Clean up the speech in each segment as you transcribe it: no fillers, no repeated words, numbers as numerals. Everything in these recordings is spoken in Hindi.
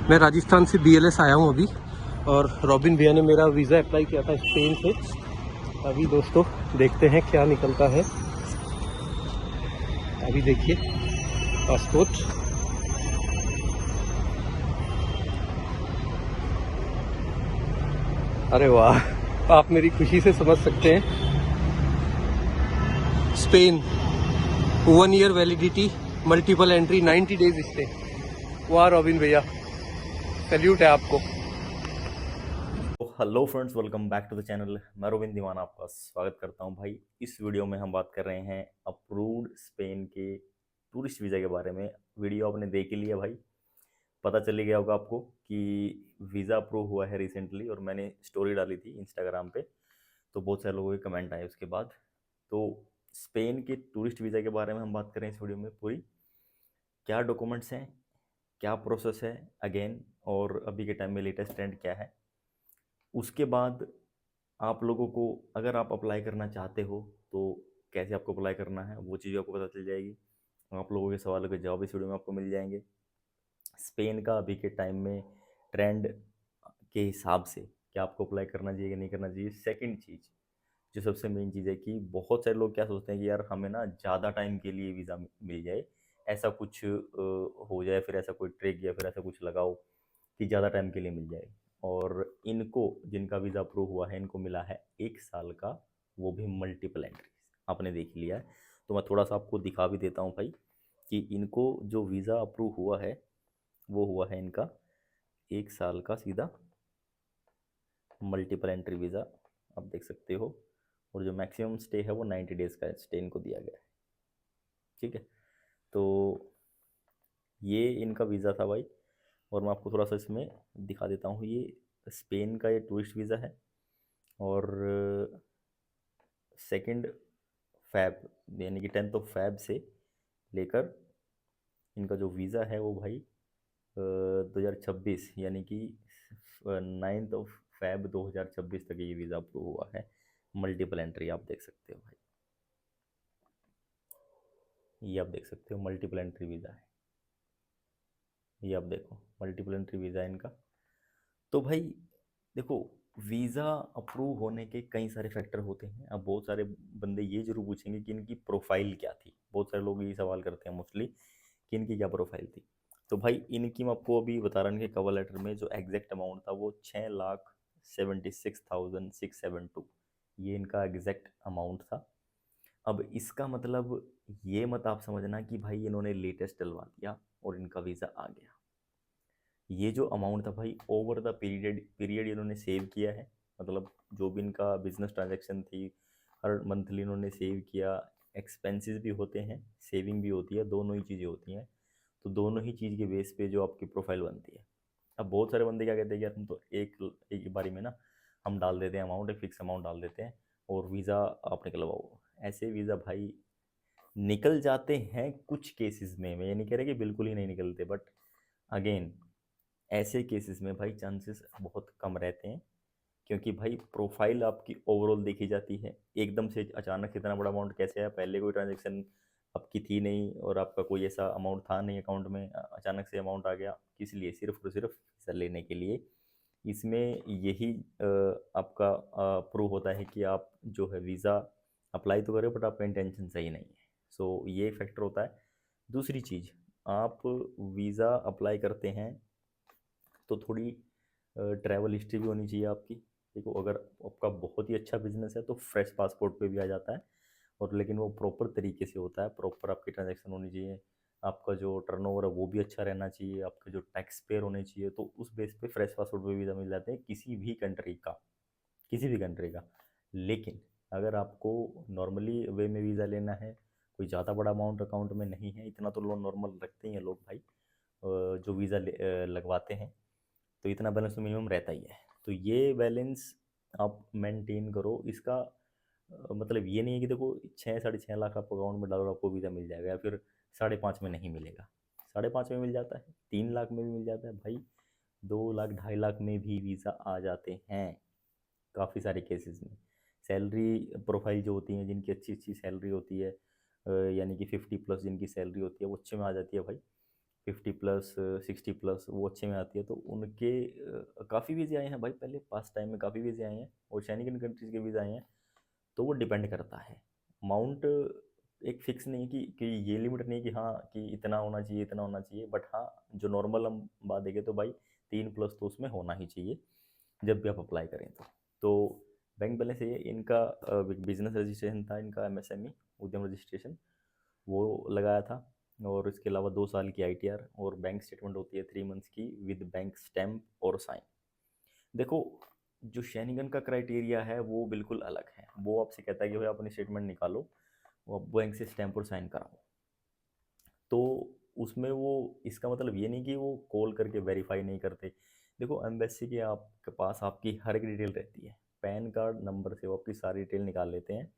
मैं राजस्थान से BLS आया हूँ अभी, और रॉबिन भैया ने मेरा वीज़ा अप्लाई किया था स्पेन से। अभी दोस्तों देखते हैं क्या निकलता है। अभी देखिए पासपोर्ट, अरे वाह, आप मेरी खुशी से समझ सकते हैं। Spain 1 year validity, multiple entry, 90 days stay. वाह रॉबिन भैया, सैल्यूट है आपको। Hello friends, welcome back to the channel. मैं रोबिन दीवाना आपका स्वागत करता हूं भाई। इस वीडियो में हम बात कर रहे हैं अप्रूव्ड स्पेन के टूरिस्ट वीज़ा के बारे में। वीडियो आपने देख ही लिया भाई, पता चल ही गया होगा आपको कि वीज़ा अप्रूव हुआ है रिसेंटली, और मैंने स्टोरी डाली थी इंस्टाग्राम पे, तो बहुत सारे लोगों के कमेंट आए उसके बाद। तो स्पेन के टूरिस्ट वीज़ा के बारे में हम बात करें इस वीडियो में पूरी, क्या डॉक्यूमेंट्स हैं, क्या प्रोसेस है अगेन, और अभी के टाइम में लेटेस्ट ट्रेंड क्या है। उसके बाद आप लोगों को, अगर आप अप्लाई करना चाहते हो तो कैसे आपको अप्लाई करना है वो चीज़ आपको पता चल जाएगी। आप लोगों के सवालों के जवाब इस वीडियो में आपको मिल जाएंगे। स्पेन का अभी के टाइम में ट्रेंड के हिसाब से क्या आपको अप्लाई करना चाहिए कि नहीं करना चाहिए। सेकंड चीज़, जो सबसे मेन चीज़ है कि बहुत सारे लोग क्या सोचते हैं कि यार हमें ना ज़्यादा टाइम के लिए वीज़ा मिल जाए, ऐसा कुछ हो जाए, फिर ऐसा कोई ट्रिक या फिर ऐसा कुछ लगाओ कि ज़्यादा टाइम के लिए मिल जाए। और इनको, जिनका वीज़ा अप्रूव हुआ है, इनको मिला है 1 साल का, वो भी मल्टीपल एंट्री। आपने देख लिया है, तो मैं थोड़ा सा आपको दिखा भी देता हूँ भाई कि इनको जो वीज़ा अप्रूव हुआ है वो हुआ है इनका 1 साल का सीधा मल्टीपल एंट्री वीज़ा, आप देख सकते हो। और जो मैक्सिमम स्टे है वो 90 डेज़ का स्टे इनको दिया गया है। ठीक है, तो ये इनका वीज़ा था भाई। और मैं आपको थोड़ा सा इसमें दिखा देता हूँ। ये स्पेन का ये टूरिस्ट वीज़ा है, और 2 फैब यानी कि 10 फैब से लेकर इनका जो वीज़ा है वो भाई 2026 यानी कि 9 फैब 2026 तक ये वीज़ा अप्रूव हुआ है। मल्टीपल एंट्री आप देख सकते हो भाई, ये आप देख सकते हो मल्टीपल एंट्री वीज़ा है। ये आप देखो मल्टीपल एंट्री वीज़ा है इनका। तो भाई देखो, वीज़ा अप्रूव होने के कई सारे फैक्टर होते हैं। अब बहुत सारे बंदे ये जरूर पूछेंगे कि इनकी प्रोफाइल क्या थी। बहुत सारे लोग ये सवाल करते हैं मोस्टली कि इनकी क्या प्रोफाइल थी। तो भाई इनकी मैं आपको अभी बता रहा हूँ कि कवर लेटर में जो एग्जैक्ट अमाउंट था वो 6,76,672, ये इनका एग्जैक्ट अमाउंट था। अब इसका मतलब ये मत आप समझना कि भाई इन्होंने लेटेस्ट डलवा दिया और इनका वीज़ा आ गया। ये जो अमाउंट था भाई ओवर द पीरियड पीरियड इन्होंने सेव किया है। मतलब जो भी इनका बिजनेस ट्रांजैक्शन थी, हर मंथली इन्होंने सेव किया। एक्सपेंसेस भी होते हैं, सेविंग भी होती है, दोनों ही चीज़ें होती हैं। तो दोनों ही चीज़ के बेस पे जो आपकी प्रोफाइल बनती है। अब बहुत सारे बंदे क्या कहते हैं कि यार हम तो एक ही बारी में ना हम डाल देते हैं अमाउंट, एक फिक्स अमाउंट डाल देते हैं और वीज़ा आप निकलवाओ। ऐसे वीज़ा भाई निकल जाते हैं कुछ केसेस में, मैं ये नहीं कह रहा कि बिल्कुल ही नहीं निकलते, बट अगेन ऐसे केसेस में भाई चांसेस बहुत कम रहते हैं, क्योंकि भाई प्रोफाइल आपकी ओवरऑल देखी जाती है। एकदम से अचानक इतना बड़ा अमाउंट कैसे आया, पहले कोई ट्रांजेक्शन आपकी थी नहीं और आपका कोई ऐसा अमाउंट था नहीं अकाउंट में, अचानक से अमाउंट आ गया, किस लिए? सिर्फ और सिर्फ वीज़ा लेने के लिए। इसमें यही आपका प्रूव होता है कि आप जो है वीज़ा अप्लाई तो करें बट आपका इंटेंशन सही नहीं है। सो ये फैक्टर होता है। दूसरी चीज़, आप वीज़ा अप्लाई करते हैं तो थोड़ी ट्रैवल हिस्ट्री भी होनी चाहिए आपकी। देखो, अगर आपका बहुत ही अच्छा बिजनेस है तो फ्रेश पासपोर्ट पे भी आ जाता है, और लेकिन वो प्रॉपर तरीके से होता है, प्रॉपर आपकी ट्रांजैक्शन होनी चाहिए। आपका जो टर्नओवर है वो भी अच्छा रहना चाहिए, आपके जो टैक्स पेयर होने चाहिए, तो उस बेस पे फ्रेश पासपोर्ट पे वीज़ा मिल जाते हैं किसी भी कंट्री का, किसी भी कंट्री का। लेकिन अगर आपको नॉर्मली वे में वीज़ा लेना है, कोई ज़्यादा बड़ा अमाउंट अकाउंट में नहीं है, इतना तो लोन नॉर्मल रखते ही हैं लोग भाई, जो वीज़ा लगवाते हैं, तो इतना बैलेंस तो मिनिमम रहता ही है। तो ये बैलेंस आप मेंटेन करो। इसका मतलब ये नहीं है कि देखो 6 साढ़े 6 लाख आप अकाउंट में डालो और आपको वीज़ा मिल जाएगा, या फिर 5.5 में नहीं मिलेगा। 5.5 में मिल जाता है, 3 लाख में भी मिल जाता है भाई, 2 लाख 2.5 लाख में भी वीज़ा आ जाते हैं काफ़ी सारे केसेस में। सैलरी प्रोफाइल जो होती हैं, जिनकी अच्छी अच्छी सैलरी होती है, यानी कि 50 प्लस जिनकी सैलरी होती है, वो अच्छे में आ जाती है भाई। 50+ 60+ वो अच्छे में आती है, तो उनके काफ़ी वीज़े आए हैं भाई, पहले पास टाइम में काफ़ी वीज़े आए हैं, और शैनिगन कंट्रीज़ के वीज़े आए हैं। तो वो डिपेंड करता है। अमाउंट एक फिक्स नहीं है कि ये लिमिट नहीं है कि हाँ कि इतना होना चाहिए, इतना होना चाहिए, बट हाँ, जो नॉर्मल हम बात देखें तो भाई 3+ तो उसमें होना ही चाहिए जब भी आप अप्लाई करें तो। तो बैंक बैलेंस ये इनका बिज़नेस रजिस्ट्रेशन था, इनका एमएसएमई उद्यम रजिस्ट्रेशन वो लगाया था, और इसके अलावा 2 साल की आईटीआर, और बैंक स्टेटमेंट होती है 3 मंथ्स की विद बैंक स्टैम्प और साइन। देखो, जो शैनिगन का क्राइटेरिया है वो बिल्कुल अलग है। वो आपसे कहता है कि भाई अपनी स्टेटमेंट निकालो, वो आप बैंक से स्टैम्प और साइन कराओ। तो उसमें वो, इसका मतलब ये नहीं कि वो कॉल करके वेरीफाई नहीं करते। देखो, एम्बेसी के आपके पास आपकी हर एक डिटेल रहती है, पैन कार्ड नंबर से वो आपकी सारी डिटेल निकाल लेते हैं,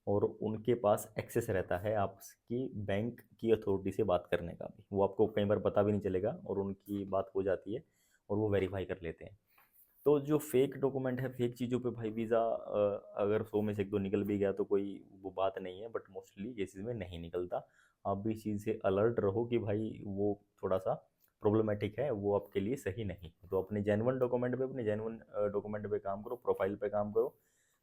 और उनके पास एक्सेस रहता है आपकी बैंक की अथॉरिटी से बात करने का भी। वो आपको कई बार पता भी नहीं चलेगा, और उनकी बात हो जाती है, और वो वेरीफाई कर लेते हैं। तो जो फेक डॉक्यूमेंट है, फेक चीज़ों पे भाई वीज़ा अगर 100 में से 1-2 निकल भी गया तो कोई वो बात नहीं है, बट मोस्टली केसेस में नहीं निकलता। आप भी इस चीज़ से अलर्ट रहो कि भाई वो थोड़ा सा प्रॉब्लमेटिक है, वो आपके लिए सही नहीं। तो अपने जेन्युइन डॉक्यूमेंट पे, अपने जेन्युइन डॉक्यूमेंट पे काम करो, प्रोफाइल पे काम करो,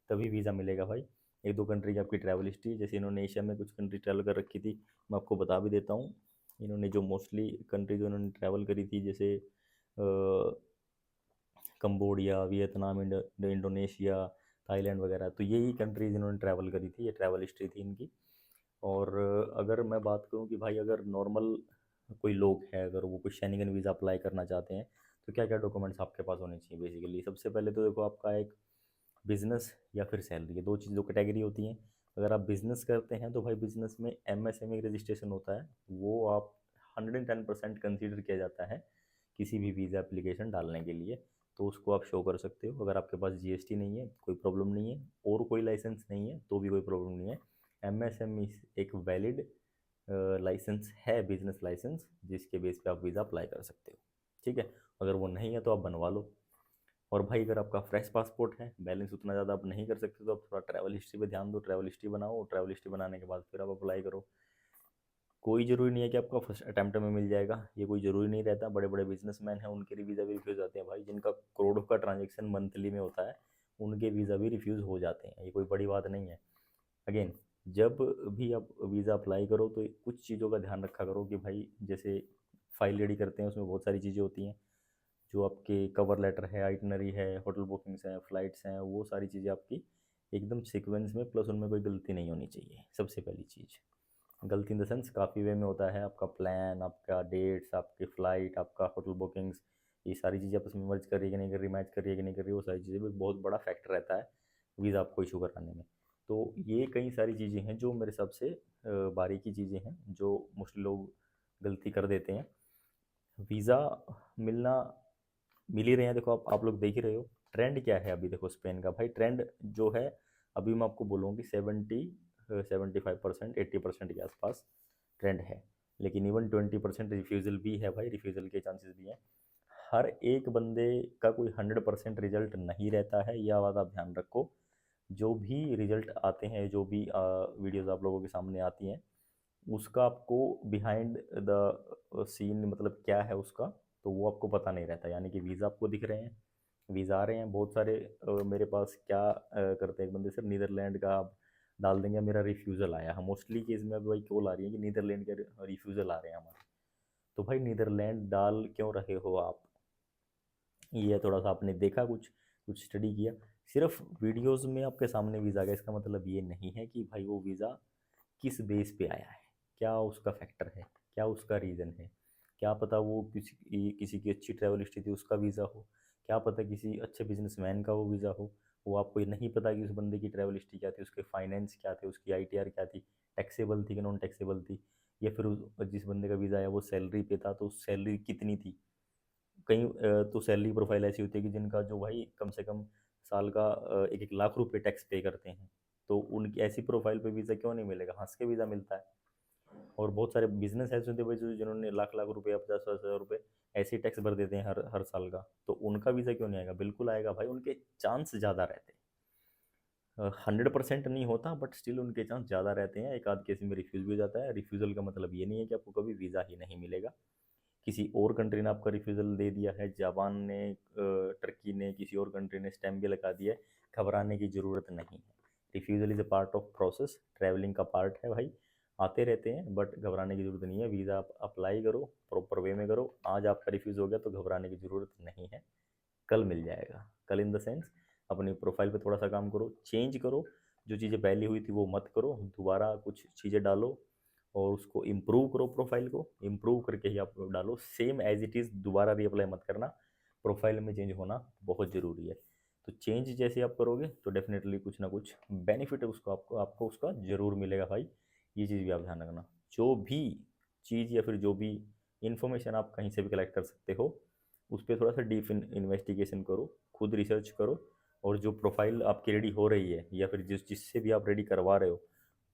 तभी वीज़ा मिलेगा भाई। 1-2 कंट्री की आपकी ट्रैवल हिस्ट्री, जैसे इन्होंने एशिया में कुछ कंट्री ट्रैवल कर रखी थी, मैं आपको बता भी देता हूँ। इन्होंने जो मोस्टली कंट्री जो इन्होंने ट्रैवल करी थी, जैसे कंबोडिया, वियतनाम, इंडोनेशिया, थाईलैंड वगैरह, तो यही कंट्रीज़ इन्होंने ट्रैवल करी थी, ये ट्रैवल हिस्ट्री थी इनकी। और अगर मैं बात करूँ कि भाई अगर नॉर्मल कोई लोग हैं, अगर वो कोई शेंगेन वीज़ा अप्लाई करना चाहते हैं, तो क्या क्या डॉक्यूमेंट्स आपके पास होने चाहिए बेसिकली। सबसे पहले तो देखो, आपका एक बिजनेस या फिर सैलरी, ये दो चीज़, दो कैटेगरी होती हैं। अगर आप बिजनेस करते हैं तो भाई बिजनेस में एमएसएमई रजिस्ट्रेशन होता है, वो आप 110% कंसीडर किया जाता है किसी भी वीज़ा एप्लीकेशन डालने के लिए। तो उसको आप शो कर सकते हो। अगर आपके पास जीएसटी नहीं है, कोई प्रॉब्लम नहीं है, और कोई लाइसेंस नहीं है तो भी कोई प्रॉब्लम नहीं है। एमएसएमई एक वैलिड लाइसेंस है, बिजनेस लाइसेंस, जिसके बेस पे आप वीज़ा अप्लाई कर सकते हो। ठीक है, अगर वो नहीं है तो आप बनवा लो। और भाई अगर आपका फ्रेश पासपोर्ट है, बैलेंस उतना ज़्यादा आप नहीं कर सकते, तो आप थोड़ा ट्रैवल हिस्ट्री पे ध्यान दो, ट्रैवल हिस्ट्री बनाओ, ट्रैवल हिस्ट्री बनाने के बाद फिर आप अप्लाई करो। कोई ज़रूरी नहीं है कि आपका फर्स्ट अटैम्प्ट में मिल जाएगा, ये कोई ज़रूरी नहीं रहता। बड़े बड़े बिजनेसमैन हैं, उनके वीज़ा भी रिफ्यूज़ आते हैं भाई, जिनका करोड़ों का ट्रांजेक्शन मंथली में होता है, उनके वीज़ा भी रिफ्यूज़ हो जाते हैं, ये कोई बड़ी बात नहीं है। अगेन, जब भी आप वीज़ा अप्लाई करो तो कुछ चीज़ों का ध्यान रखा करो कि भाई, जैसे फाइल रेडी करते हैं उसमें बहुत सारी चीज़ें होती हैं, जो आपके कवर लेटर है, आइटनरी है, होटल बुकिंग्स हैं, फ़्लाइट्स हैं, वो सारी चीज़ें आपकी एकदम सीक्वेंस में, प्लस उनमें कोई गलती नहीं होनी चाहिए। सबसे पहली चीज़, गलती इन द सेंस काफ़ी वे में होता है, आपका प्लान, आपका डेट्स, आपकी फ़्लाइट, आपका होटल बुकिंग्स, ये सारी चीज़ें आपस में मर्ज कर रही है कि नहीं कर रही, मैच कर रही है कि नहीं कर रही, वो सारी चीज़ें भी बहुत बड़ा फैक्टर रहता है वीज़ा आपको इशू कराने में। तो ये कई सारी चीज़ें हैं जो मेरे हिसाब से बारीकी चीज़ें हैं, जो मोस्टली लोग गलती कर देते हैं। वीज़ा मिलना, मिल ही रहे हैं। देखो, आप लोग देख ही रहे हो ट्रेंड क्या है अभी। देखो स्पेन का भाई ट्रेंड जो है, अभी मैं आपको बोलूँगी 75% 80% के आसपास ट्रेंड है। लेकिन इवन 20% रिफ्यूज़ल भी है भाई, रिफ्यूज़ल के चांसेस भी हैं। हर एक बंदे का कोई 100% रिजल्ट नहीं रहता है, यह बात आप ध्यान रखो। जो भी रिजल्ट आते हैं, जो भी वीडियोज़ आप लोगों के सामने आती हैं, उसका आपको बिहाइंड द सीन मतलब क्या है उसका, तो वो आपको पता नहीं रहता। यानी कि वीज़ा आपको दिख रहे हैं, वीज़ा आ रहे हैं बहुत सारे, मेरे पास क्या करते हैं एक बंदे, सर नीदरलैंड का आप डाल देंगे, मेरा रिफ्यूज़ल आया है। मोस्टली केस में अभी भाई कॉल आ रही है कि नीदरलैंड के रिफ्यूज़ल आ रहे हैं हमारे। तो भाई नीदरलैंड डाल क्यों रहे हो आप, ये थोड़ा सा आपने देखा, कुछ कुछ स्टडी किया। सिर्फ वीडियोज़ में आपके सामने वीज़ा आ गया, इसका मतलब ये नहीं है कि भाई वो वीज़ा किस बेस पे आया है, क्या उसका फैक्टर है, क्या उसका रीज़न है। क्या पता वो किसी की अच्छी ट्रैवल हिस्ट्री थी, उसका वीज़ा हो। क्या पता किसी अच्छे बिजनेसमैन का वो वीज़ा हो। वो आपको ये नहीं पता कि उस बंदे की ट्रैवल हिस्ट्री क्या थी, उसके फाइनेंस क्या थे, उसकी आईटीआर क्या थी, टैक्सेबल थी कि नॉन टैक्सेबल थी, या फिर जिस बंदे का वीज़ा आया वो सैलरी पे था, तो सैलरी कितनी थी। कई तो सैलरी प्रोफाइल ऐसी होती है कि जिनका जो भाई कम से कम साल का 1-1 लाख रुपए टैक्स पे करते हैं। तो उनकी ऐसी प्रोफाइल पे वीज़ा क्यों नहीं मिलेगा, हंस के वीज़ा मिलता है। और बहुत सारे बिजनेस ऐसे होते हैं भाई, जो जिन्होंने लाख लाख रुपए या 50,000 रुपए ऐसे ही टैक्स भर देते हैं हर हर साल का, तो उनका वीज़ा क्यों नहीं आएगा, बिल्कुल आएगा भाई, उनके चांस ज़्यादा रहते हैं। 100% नहीं होता, बट स्टिल उनके चांस ज़्यादा रहते हैं। एक आध केस में रिफ्यूज़ भी हो जाता है। रिफ्यूज़ल का मतलब ये नहीं है कि आपको कभी वीज़ा ही नहीं मिलेगा। किसी और कंट्री ने आपका रिफ्यूज़ल दे दिया है, जापान ने, टर्की ने, किसी और कंट्री ने स्टैम्प भी लगा दिया है, घबराने की ज़रूरत नहीं है। Refusal is a part of process, travelling का पार्ट है भाई, आते रहते हैं, बट घबराने की ज़रूरत नहीं है। वीज़ा आप अप्लाई करो, प्रॉपर वे में करो। आज आपका रिफ्यूज़ हो गया तो घबराने की ज़रूरत नहीं है, कल मिल जाएगा। कल इन द सेंस अपनी प्रोफाइल पे थोड़ा सा काम करो, चेंज करो, जो चीज़ें पहले हुई थी वो मत करो, दोबारा कुछ चीज़ें डालो और उसको इम्प्रूव करो। प्रोफाइल को इम्प्रूव करके ही आप डालो, सेम एज इट इज़ दोबारा रीअप्लाई मत करना। प्रोफाइल में चेंज होना बहुत ज़रूरी है। तो चेंज जैसे आप करोगे तो डेफिनेटली कुछ ना कुछ बेनिफिट है उसको, आपको उसका ज़रूर मिलेगा भाई। ये चीज़ भी आप ध्यान रखना। जो भी चीज़ या फिर जो भी इंफॉर्मेशन आप कहीं से भी कलेक्ट कर सकते हो, उस पर थोड़ा सा डीप इन्वेस्टिगेशन करो, खुद रिसर्च करो, और जो प्रोफाइल आपकी रेडी हो रही है या फिर जिससे भी आप रेडी करवा रहे हो,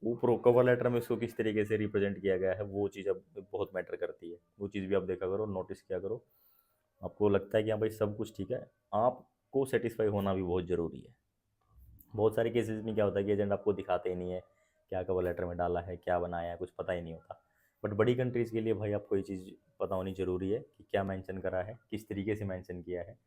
वो प्रो कवर लेटर में उसको किस तरीके से रिप्रेजेंट किया गया है, वो चीज़ अब बहुत मैटर करती है। वो चीज़ भी आप देखा करो, नोटिस किया करो। आपको लगता है कि हाँ भाई सब कुछ ठीक है, आपको सेटिस्फाई होना भी बहुत ज़रूरी है। बहुत सारे केसेस में क्या होता है कि एजेंट आपको दिखाते ही नहीं है क्या कवर लेटर में डाला है, क्या बनाया है, कुछ पता ही नहीं होता। बट बड़ी कंट्रीज़ के लिए भाई आपको ये चीज़ पता होनी ज़रूरी है कि क्या मेंशन करा है, किस तरीके से मेंशन किया है।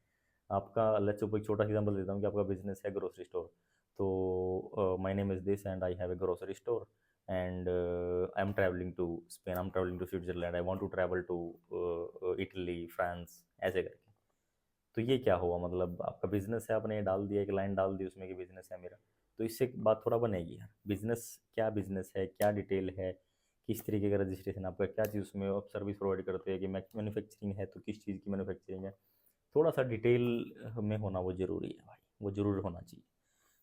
आपका लेट्स सपोज एक छोटा सा एग्जांपल देता हूँ कि आपका बिजनेस है ग्रोसरी स्टोर। तो my name is this and I have a grocery store and I am travelling to Spain, I am travelling to Switzerland, I want to travel to Italy, France, ऐसे करके। तो ये क्या हुआ, मतलब आपका बिजनेस है, आपने डाल दिया, एक लाइन डाल दी उसमें कि बिजनेस है मेरा, तो इससे बात थोड़ा बनेगी यार। बिजनेस है, क्या डिटेल है, किस तरीके का रजिस्ट्रेशन आपका, क्या चीज़ उसमें आप सर्विस प्रोवाइड करते हैं, कि मैन्युफैक्चरिंग है तो किस चीज़ की मैन्युफैक्चरिंग है, थोड़ा सा डिटेल में होना वो ज़रूरी है भाई, वो ज़रूर होना चाहिए।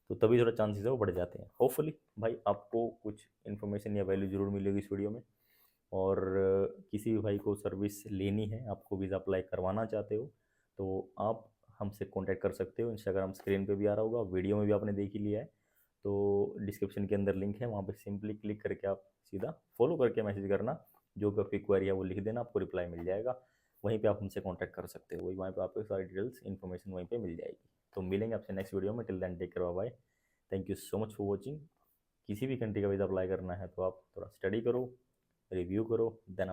तो तभी थोड़ा चांसेस है वो बढ़ जाते हैं। होपफुली भाई आपको कुछ इन्फॉर्मेशन या वैल्यू ज़रूर मिलेगी इस वीडियो में। और किसी भी भाई को सर्विस लेनी है, आपको वीज़ा अप्लाई करवाना चाहते हो, तो आप हमसे कांटेक्ट कर सकते हो। इंस्टाग्राम स्क्रीन पे भी आ रहा होगा, वीडियो में भी आपने देख ही लिया है, तो डिस्क्रिप्शन के अंदर लिंक है, वहाँ पे सिंपली क्लिक करके आप सीधा फॉलो करके मैसेज करना, जो भी आपकी क्वेरी है वो लिख देना, आपको रिप्लाई मिल जाएगा। वहीं पे आप हमसे कांटेक्ट कर सकते हो, वहीं वहाँ पे आपको सारी डिटेल्स इन्फॉर्मेशन वहीं पे मिल जाएगी। तो मिलेंगे आपसे नेक्स्ट वीडियो में। Till then take care, bye. Thank you so much for watching. किसी भी कंट्री का वीज़ा अप्लाई करना है तो आप थोड़ा स्टडी करो, रिव्यू करो, देन